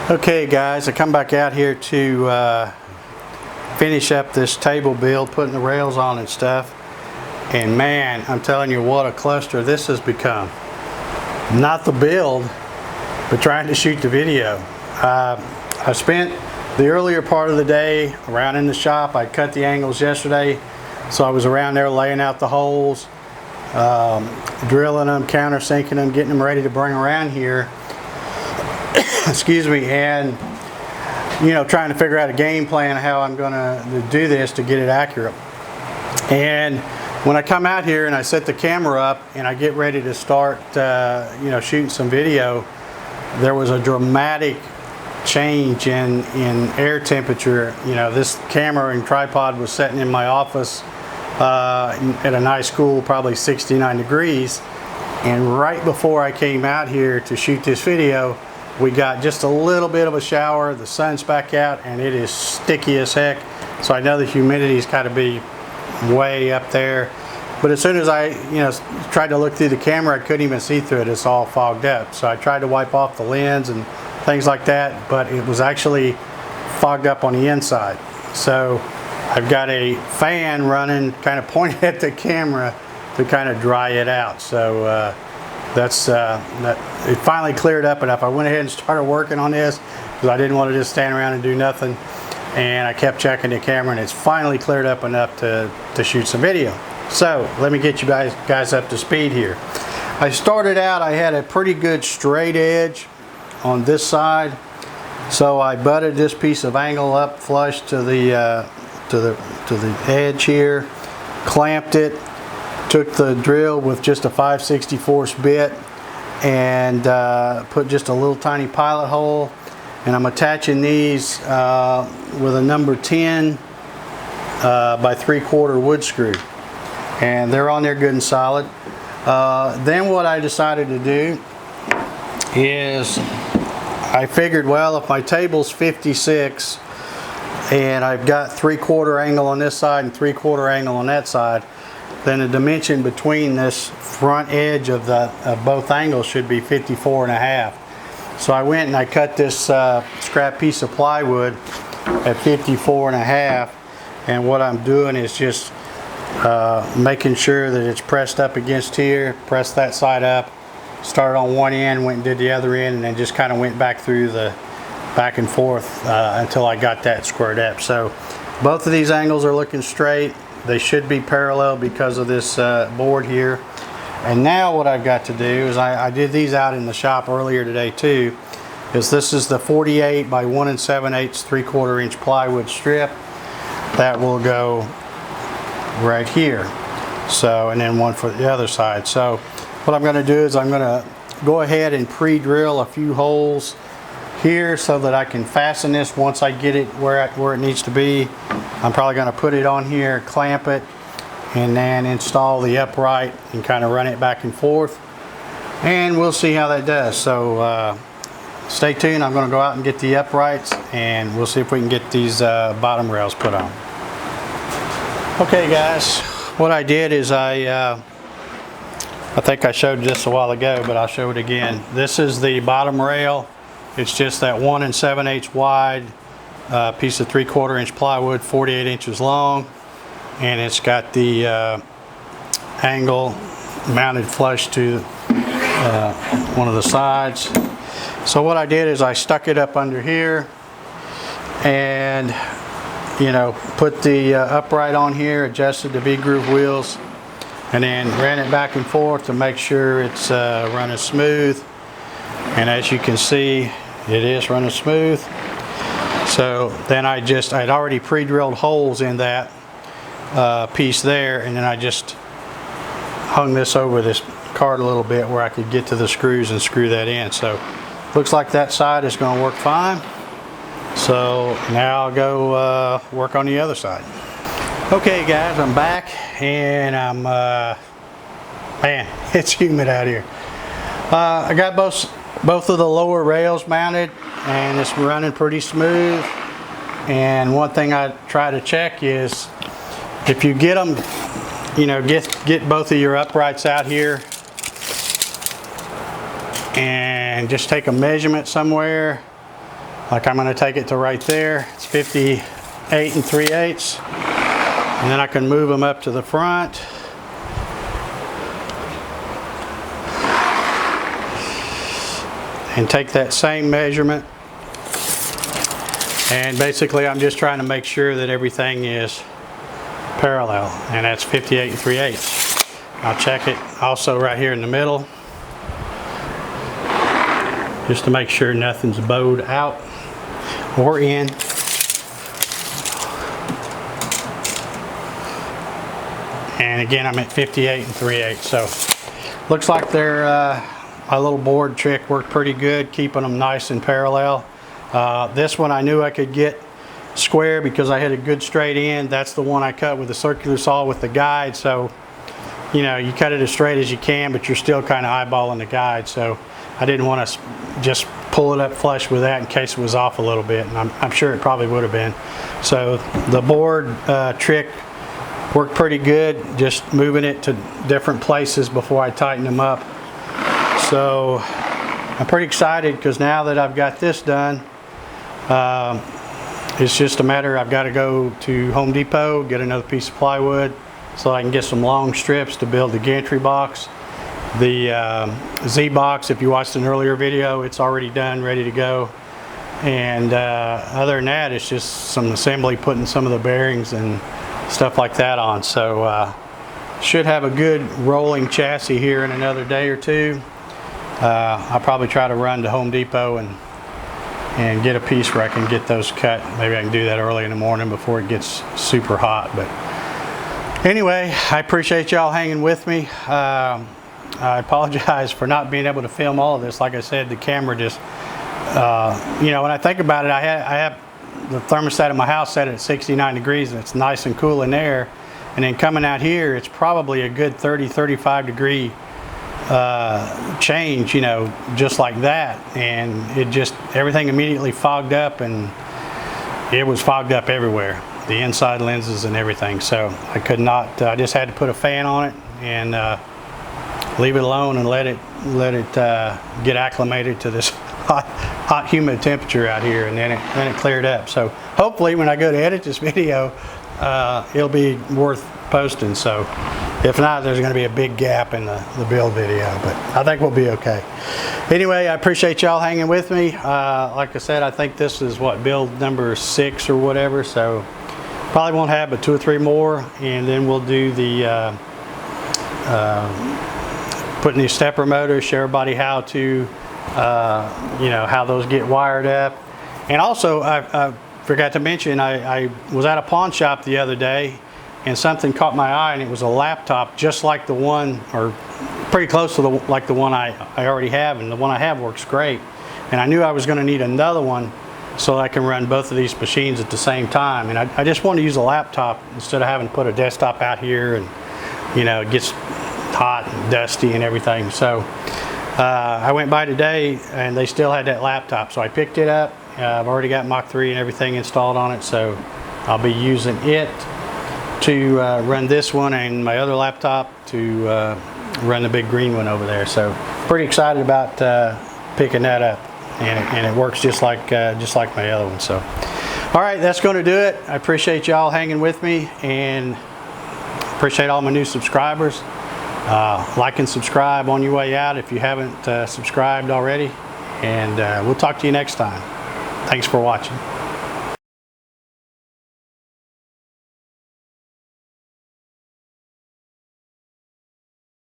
Okay guys, I come back out here to finish up this table build, putting the rails on and stuff, and man, I'm telling you what a cluster this has become. Not the build, but trying to shoot the video. I spent the earlier part of the day around in the shop. I cut the angles yesterday, so I was around there laying out the holes, drilling them, countersinking them, getting them ready to bring around here. Excuse me, and you know, trying to figure out a game plan how I'm going to do this to get it accurate. And when I come out here and I set the camera up and I get ready to start, you know, shooting some video, there was a dramatic change in air temperature. You know, this camera and tripod was sitting in my office at a nice cool, probably 69 degrees. And right before I came out here to shoot this video, we got just a little bit of a shower, the sun's back out, and it is sticky as heck. So I know the humidity's got to be way up there. But as soon as I, you know, tried to look through the camera, I couldn't even see through it. It's all fogged up. So I tried to wipe off the lens and things like that, but it was actually fogged up on the inside. So I've got a fan running, kind of pointed at the camera to kind of dry it out. So it finally cleared up enough. I went ahead and started working on this because I didn't want to just stand around and do nothing. And I kept checking the camera, and it's finally cleared up enough to shoot some video. So let me get you guys up to speed here. I started out, I had a pretty good straight edge on this side. So I butted this piece of angle up flush to the edge here, clamped it, took the drill with just a 5/64 bit and put just a little tiny pilot hole, and I'm attaching these with a number 10 by 3/4 wood screw, and they're on there good and solid. Then what I decided to do is I figured, well, if my table's 56 and I've got 3/4 angle on this side and 3/4 angle on that side, then the dimension between this front edge of both angles should be 54.5. So I went and I cut this scrap piece of plywood at 54.5, and what I'm doing is just making sure that it's pressed up against here, press that side up, started on one end, went and did the other end, and then just kind of went back through the back and forth until I got that squared up. So both of these angles are looking straight. They should be parallel because of this board here. And now what I've got to do is I did these out in the shop earlier today too, is this is the 48 by 1 7/8 3/4 inch plywood strip that will go right here. So, and then one for the other side. So what I'm going to do is I'm going to go ahead and pre-drill a few holes here so that I can fasten this once I get it where it needs to be. I'm probably going to put it on here, clamp it, and then install the upright and kind of run it back and forth, and we'll see how that does. So stay tuned. I'm going to go out and get the uprights, and we'll see if we can get these bottom rails put on. Okay guys, what I did is I think I showed this a while ago, but I'll show it again. This is the bottom rail. It's just that 1 7/8 wide piece of 3/4 inch plywood, 48 inches long, and it's got the angle mounted flush to one of the sides. So what I did is I stuck it up under here, and you know, put the upright on here, adjusted the V-groove wheels, and then ran it back and forth to make sure it's running smooth. And as you can see, it is running smooth. So then I'd already pre-drilled holes in that piece there, and then I just hung this over this card a little bit where I could get to the screws and screw that in. So looks like that side is going to work fine. So now I'll go work on the other side. Okay guys, I'm back, and I'm man, it's humid out here. I got both of the lower rails mounted, and it's running pretty smooth. And one thing I try to check is if you get them, you know, get both of your uprights out here and just take a measurement somewhere Like I'm going to take it to right there. It's 58 3/8, and then I can move them up to the front. And take that same measurement, and basically I'm just trying to make sure that everything is parallel, and that's 58 3/8. I'll check it also right here in the middle, just to make sure nothing's bowed out or in. And again, I'm at 58 3/8. So looks like they're my little board trick worked pretty good, keeping them nice and parallel. This one I knew I could get square because I had a good straight end. That's the one I cut with the circular saw with the guide. So, you know, you cut it as straight as you can, but you're still kind of eyeballing the guide. So I didn't want to just pull it up flush with that in case it was off a little bit, and I'm sure it probably would have been. So the board trick worked pretty good, just moving it to different places before I tighten them up. So I'm pretty excited because now that I've got this done, it's just a matter, I've got to go to Home Depot, get another piece of plywood so I can get some long strips to build the gantry box. The Z box, if you watched an earlier video, it's already done, ready to go. And other than that, it's just some assembly, putting some of the bearings and stuff like that on. So should have a good rolling chassis here in another day or two. I'll probably try to run to Home Depot and get a piece where I can get those cut. Maybe I can do that early in the morning before it gets super hot. But anyway, I appreciate y'all hanging with me. I apologize for not being able to film all of this. Like I said, the camera just, you know, when I think about it, I have the thermostat in my house set at 69 degrees, and it's nice and cool in there. And then coming out here, it's probably a good 30-35 degree change, you know, just like that. And it just, everything immediately fogged up, and it was fogged up everywhere, the inside lenses and everything. So I could not, I just had to put a fan on it and leave it alone and let it get acclimated to this hot humid temperature out here, and then it cleared up. So hopefully when I go to edit this video, it'll be worth posting. So if not, there's going to be a big gap in the build video, but I think we'll be okay. Anyway, I appreciate y'all hanging with me. Like I said, I think this is what, build number 6 or whatever, so probably won't have but 2 or 3 more, and then we'll do the putting these stepper motors, show everybody how to you know, how those get wired up. And also I forgot to mention, I was at a pawn shop the other day and something caught my eye, and it was a laptop just like the one, or pretty close to like the one I already have, and the one I have works great. And I knew I was going to need another one so I can run both of these machines at the same time. And I just want to use a laptop instead of having to put a desktop out here, and you know, it gets hot and dusty and everything. So I went by today and they still had that laptop, so I picked it up. I've already got Mach 3 and everything installed on it, so I'll be using it to run this one, and my other laptop to run the big green one over there. So pretty excited about picking that up, and it works just like my other one. So all right, that's going to do it. I appreciate y'all hanging with me, and appreciate all my new subscribers. Like and subscribe on your way out if you haven't subscribed already, and we'll talk to you next time. Thanks for watching.